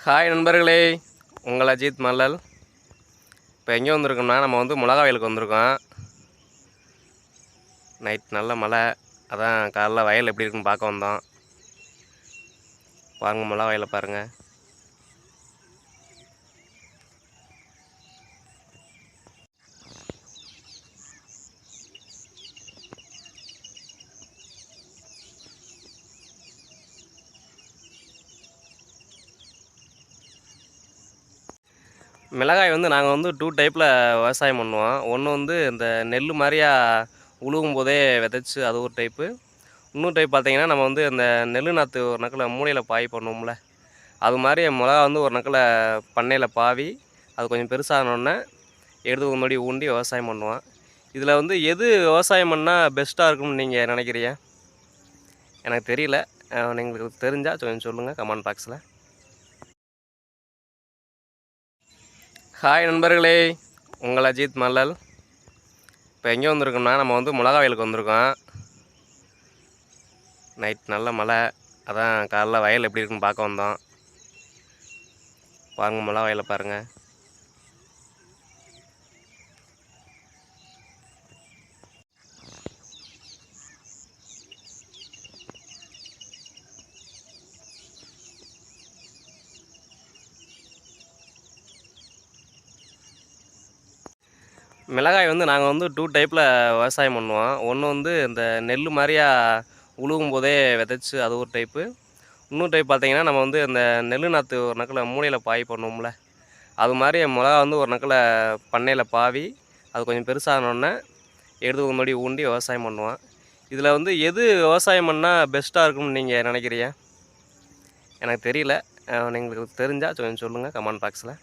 Hi நண்பர்களே, உங்கள் அஜித் மல்லல். இப்போ எங்கே வந்திருக்கோம்னா, நம்ம மிளகா வயலுக்கு வந்திருக்கோம். நைட் நல்ல மழை, அதான் காலைல வயல் எப்படி இருக்குன்னு பார்க்க வந்தோம். பாருங்கள், மிளகா வயலை பாருங்கள். மிளகாய் நாங்கள் 2 டைப்பில் விவசாயம் பண்ணுவோம். ஒன்று இந்த நெல் மாதிரியா உழுகும் போதே விதைச்சி அது ஒரு டைப்பு. இன்னொரு டைப் பார்த்திங்கன்னா, நம்ம இந்த நெல் நாற்று ஒரு நக்கில் மூளையில் பாய் பண்ணுவோம்ல, அது மாதிரி மிளகா ஒரு நக்கில் பண்ணையில் பாவி அது கொஞ்சம் பெருசானோடனே எடுத்து முன்னாடி ஊண்டி விவசாயம் பண்ணுவோம். இதில் எது விவசாயம் பண்ணால் பெஸ்ட்டாக இருக்கும்னு நீங்கள் நினைக்கிறீங்க? எனக்கு தெரியல. உங்களுக்கு தெரிஞ்சால் கொஞ்சம் சொல்லுங்கள் கமெண்ட் பாக்ஸில். ஹாய் நண்பர்களே, உங்கள் அஜித் மல்லல். இப்போ எங்கே வந்திருக்கோம்னா, நம்ம மிளகா வயலுக்கு வந்திருக்கோம். நைட் நல்ல மழை, அதான் காலைல வயல் எப்படி இருக்குன்னு பார்க்க வந்தோம். பாருங்கள், மிளகா வயலை பாருங்கள். மிளகாய் நாங்கள் 2 டைப்பில் விவசாயம் பண்ணுவோம். ஒன்று இந்த நெல் மாதிரியா உழுகும் போதே விதைச்சி அது ஒரு டைப்பு. இன்னொரு டைப் பார்த்திங்கன்னா, நம்ம இந்த நெல் நாற்று ஒரு நக்கில் மூளையில் பாய் பண்ணுவோம்ல, அது மாதிரி மிளகா ஒரு நக்கில் பண்ணையில் பாவி அது கொஞ்சம் பெருசானோடனே எடுத்து முன்னாடி ஊண்டி விவசாயம் பண்ணுவோம். இதில் எது விவசாயம் பண்ணால் பெஸ்ட்டாக இருக்கும்னு நீங்கள் நினைக்கிறீங்க? எனக்கு தெரியல. உங்களுக்கு தெரிஞ்சால் கொஞ்சம் சொல்லுங்கள் கமெண்ட் பாக்ஸில்.